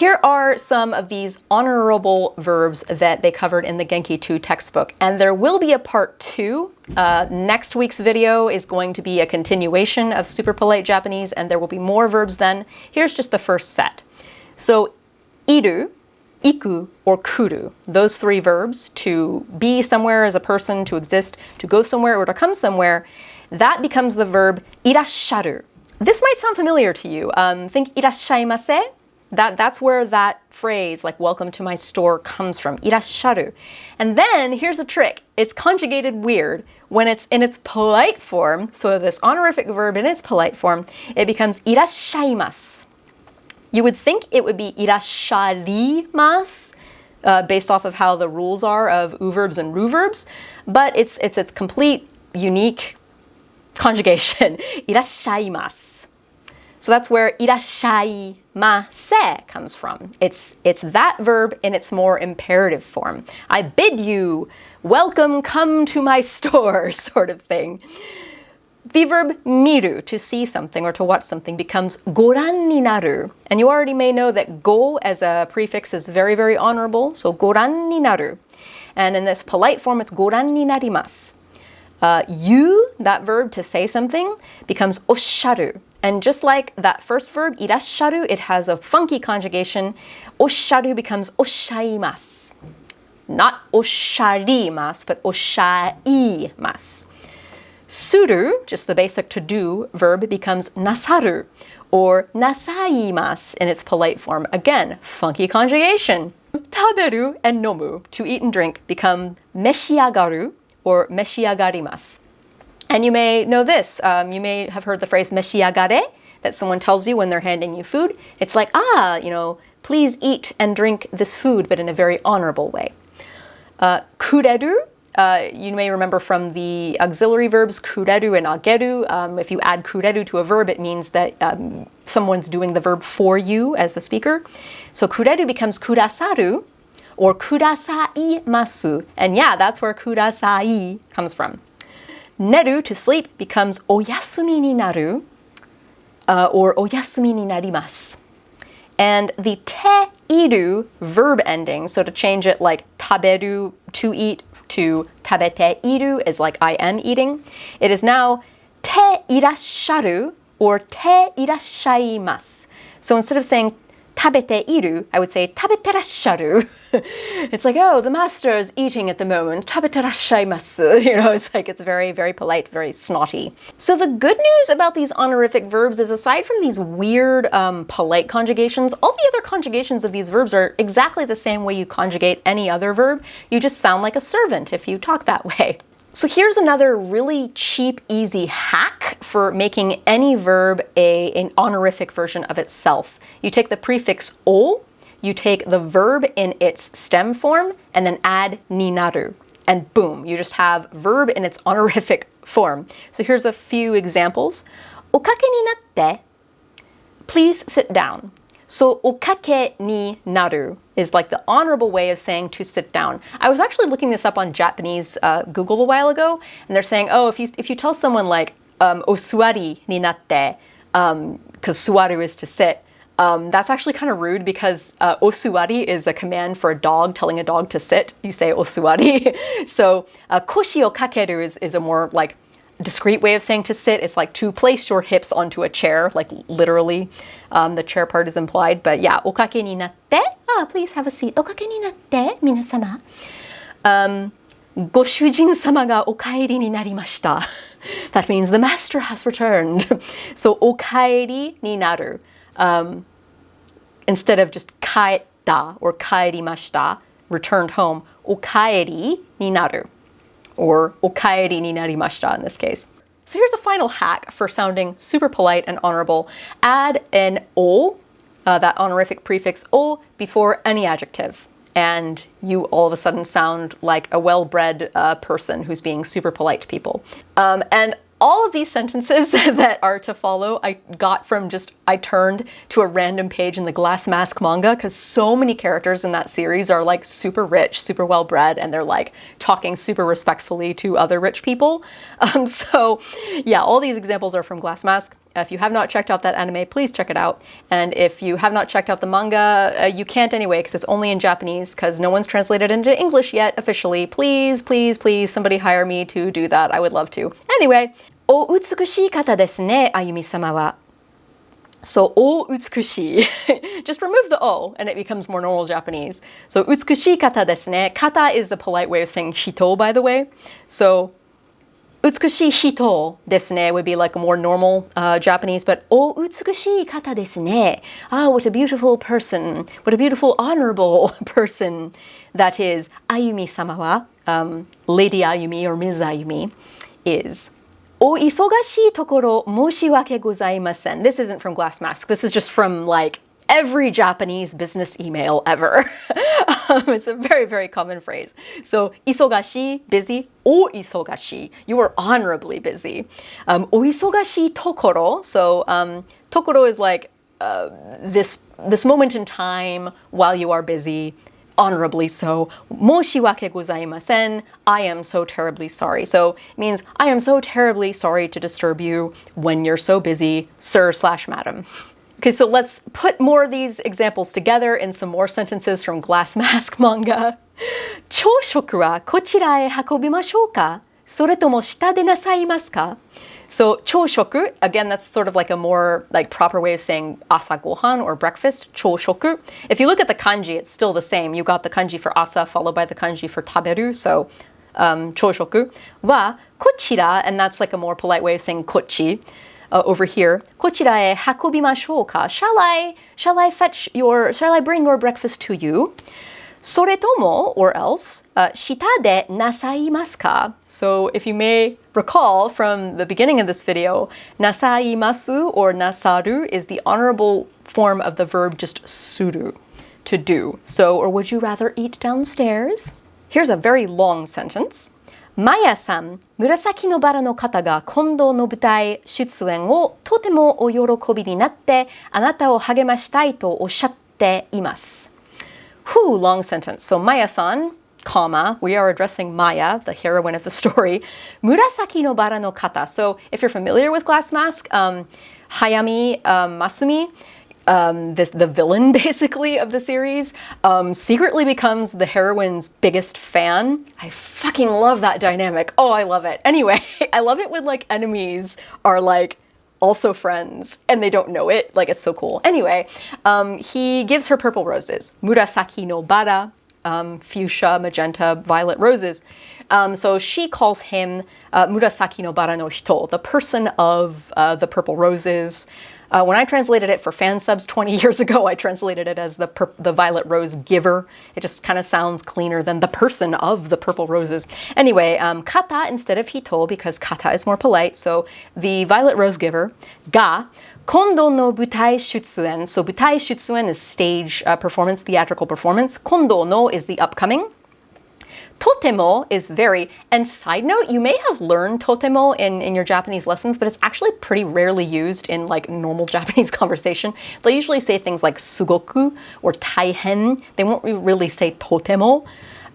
here are some of these honorable verbs that they covered in the Genki 2 textbook, and there will be a part 2. Next week's video is going to be a continuation of super polite Japanese, and there will be more verbs then. Here's just the first set. So, iru, iku, or kuru, those 3 verbs, to be somewhere as a person, to exist, to go somewhere, or to come somewhere, that becomes the verb irasharu. This might sound familiar to you. Think irashaimase. That's where that phrase, like welcome to my store, comes from, irasharu. And then here's a trick. It's conjugated weird. When it's in its polite form, so this honorific verb in its polite form, it becomes irashaimasu. You would think it would be irasharimasu, based off of how the rules are of u verbs and ru verbs, but it's its complete, unique conjugation, irashaimasu. So that's where irashaimase comes from. It's that verb in its more imperative form. I bid you, welcome, come to my store, sort of thing. The verb miru, to see something or to watch something, becomes goran ni naru. And you already may know that go as a prefix is very, very honorable, so goran ni naru. And in this polite form, it's goran ni narimasu. You, that verb to say something, becomes osharu. And just like that first verb, irasharu, it has a funky conjugation. Osharu becomes oshaimasu. Not osharimasu, but oshaimasu. Suru, just the basic to do verb, becomes nasaru, or nasaimasu in its polite form. Again, funky conjugation. Taberu and nomu, to eat and drink, become meshiagaru, or meshiagarimasu. And you may know this. You may have heard the phrase meshiagare, that someone tells you when they're handing you food. It's like, please eat and drink this food, but in a very honorable way. Kureru, you may remember from the auxiliary verbs kureru and ageru. If you add kureru to a verb, it means that someone's doing the verb for you as the speaker. So kureru becomes kudasaru, or kudasaimasu. And yeah, that's where kudasai comes from. Neru, to sleep, becomes oyasumi ni naru, or oyasumi ni narimasu. And the te iru verb ending, so to change it like taberu, to eat, to tabete iru is like I am eating. It is now te irasharu, or te irashaimasu. So instead of saying tabete iru, I would say tabete rasharu. It's like, oh, the master is eating at the moment. Tabete rashaimasu. It's very, very polite, very snotty. So the good news about these honorific verbs is, aside from these weird polite conjugations, all the other conjugations of these verbs are exactly the same way you conjugate any other verb. You just sound like a servant if you talk that way. So here's another really cheap, easy hack for making any verb an honorific version of itself. You take the prefix o, you take the verb in its stem form, and then add ni naru. And boom, you just have verb in its honorific form. So here's a few examples. O kake ni natte, please sit down. So o kake ni naru is like the honorable way of saying to sit down. I was actually looking this up on Japanese Google a while ago, and they're saying, oh, if you tell someone like o suari ni natte, because suaru is to sit, that's actually kind of rude, because osuari is a command for a dog, telling a dog to sit. You say osuari. So koshi o kakeru is a more like discreet way of saying to sit. It's like to place your hips onto a chair, like literally. The chair part is implied, but yeah, okake ni natte. Please have a seat. Okake ni natte, minasama. Go shujin sama ga o kaeri ni narimashita. That means the master has returned. So okaeri ni naru. Instead of just kaeta or kaerimashita, returned home, okaeri ni naru, or okaeri ni narimashita in this case. So here's a final hack for sounding super polite and honorable. Add an o, that honorific prefix o, before any adjective. And you all of a sudden sound like a well-bred person who's being super polite to people. And all of these sentences that are to follow, I got from I turned to a random page in the Glass Mask manga, because so many characters in that series are like super rich, super well-bred, and they're like talking super respectfully to other rich people. So yeah, all these examples are from Glass Mask. If you have not checked out that anime, please check it out. And if you have not checked out the manga, you can't anyway because it's only in Japanese because no one's translated into English yet officially. Please, please, please, somebody hire me to do that. I would love to. Anyway, お美しい方ですね、Ayumi-samaは. So, お美しい. Just remove the O and it becomes more normal Japanese. So, 美しい方ですね. Kata is the polite way of saying hito, by the way. So, 美しい人ですね would be like a more normal Japanese, but お美しい方ですね. Ah, what a beautiful person. What a beautiful, honorable person that is. Ayumi-sama wa, Lady Ayumi or Ms. Ayumi, is お忙しいところ申し訳ございません. This isn't from Glass Mask. This is just from like every Japanese business email ever. It's a very, very common phrase. So, 忙しい, busy, お忙しい, you are honorably busy. お忙しいところ, so tokoro is like this moment in time while you are busy, honorably so. 申し訳ございません, I am so terribly sorry. So, it means I am so terribly sorry to disturb you when you're so busy, sir/madam. Okay, so let's put more of these examples together in some more sentences from Glass Mask manga. 朝食はこちらへ運びましょうかそれとも下でなさいますか So, 朝食, again, that's sort of like a more like proper way of saying asa gohan or breakfast, 朝食. If you look at the kanji, it's still the same. You got the kanji for asa followed by the kanji for taberu, so 朝食はこちら, and that's like a more polite way of saying kochi. Over here, こちらへ運びましょうか shall I bring your breakfast to you? それとも, or else, 下でなさいますか So, if you may recall from the beginning of this video, nasaimasu or nasaru is the honorable form of the verb just suru, to do. So, or would you rather eat downstairs? Here's a very long sentence. マヤさん、紫のバラの方が今度の舞台出演をとてもお喜びになってあなたを励ましたいとおっしゃっています。Whew, long sentence. So Maya-san, comma, we are addressing Maya, the heroine of the story. 紫のバラの方. So if you're familiar with Glass Mask, Hayami Masumi, the villain basically of the series, secretly becomes the heroine's biggest fan. I fucking love that dynamic. Oh, I love it. Anyway, I love it when like enemies are like also friends and they don't know it. Like it's so cool. Anyway, he gives her purple roses. Murasaki no bara, fuchsia, magenta, violet roses. So she calls him Murasaki no bara no hito, the person of the purple roses. When I translated it for fan subs 20 years ago, I translated it as the violet rose giver. It just kind of sounds cleaner than the person of the purple roses. Anyway, kata instead of hito because kata is more polite. So the violet rose giver, ga, kondo no butai shutsuen. So butai shutsuen is stage performance, theatrical performance. Kondo no is the upcoming. Totemo is very, and side note, you may have learned totemo in your Japanese lessons, but it's actually pretty rarely used in like normal Japanese conversation. They'll usually say things like sugoku or taihen. They won't really say totemo.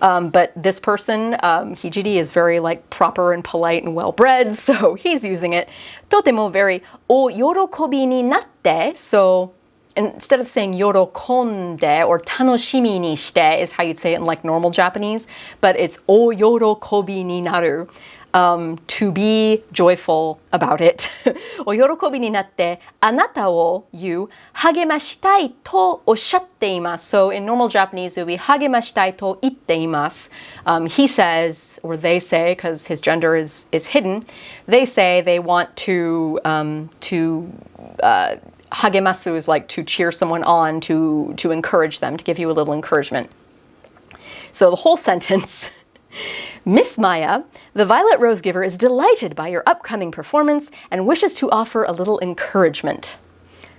But this person, Hijiri, is very like proper and polite and well-bred, so he's using it. Totemo very o yorokobi ni natte, so instead of saying yorokonde or tanoshimi ni shite is how you'd say it in like normal Japanese, but it's o yorokobi ni naru, to be joyful about it. O yorokobi ni natte, anata wo, you, hagemashitai to oshatte imasu. So in normal Japanese it would be hagemashitai to itte imasu. He says, or they say, because his gender is hidden, they say they want to hagemasu is like to cheer someone on, to encourage them, to give you a little encouragement. So the whole sentence, Miss Maya, the violet rose giver is delighted by your upcoming performance and wishes to offer a little encouragement.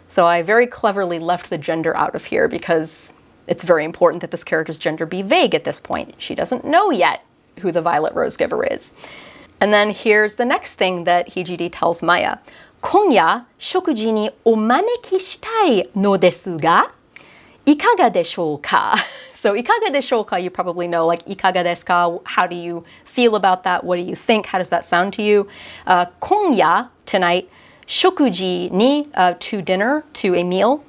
So I very cleverly left the gender out of here because it's very important that this character's gender be vague at this point. She doesn't know yet who the violet rose giver is. And then here's the next thing that Hijiri tells Maya. 今夜食事にお招きしたいのですがいかがでしょうか So いかがでしょうか you probably know like いかがですか How do you feel about that? What do you think? How does that sound to you? 今夜 tonight shokuji ni, to dinner, to a meal.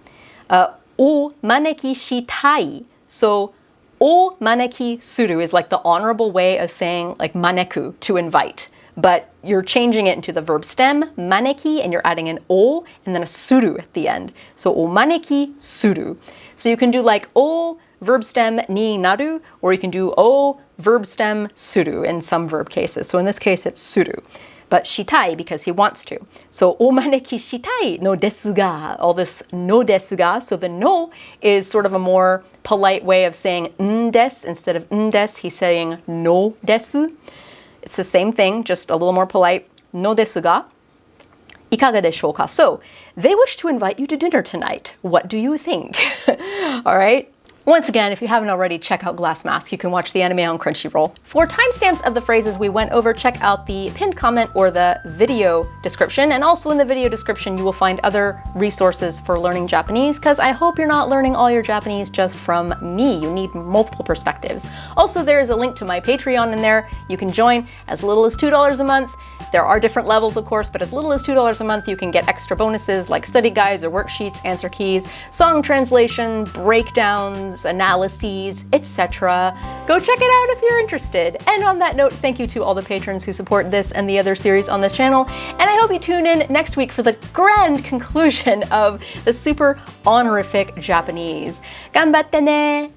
O maneki shitai. So, o maneki suru is like the honorable way of saying like maneku, to invite. But you're changing it into the verb stem, maneki, and you're adding an o and then a suru at the end. So, o maneki suru. So you can do like o verb stem ni naru, or you can do o verb stem suru in some verb cases. So in this case, it's suru. But shitai, because he wants to. So, o maneki shitai no desu ga. All this no desu ga. So the no is sort of a more polite way of saying des. Instead of des, he's saying no desu. It's the same thing, just a little more polite. No desu ga. Ikaga desho ka? So, they wish to invite you to dinner tonight. What do you think? All right? Once again, if you haven't already, check out Glass Mask. You can watch the anime on Crunchyroll. For timestamps of the phrases we went over, check out the pinned comment or the video description. And also in the video description, you will find other resources for learning Japanese, because I hope you're not learning all your Japanese just from me. You need multiple perspectives. Also, there is a link to my Patreon in there. You can join as little as $2 a month. There are different levels, of course, but as little as $2 a month, you can get extra bonuses like study guides or worksheets, answer keys, song translation, breakdowns, analyses, etc. Go check it out if you're interested. And on that note, thank you to all the patrons who support this and the other series on the channel. And I hope you tune in next week for the grand conclusion of the super honorific Japanese. Ganbatte ne!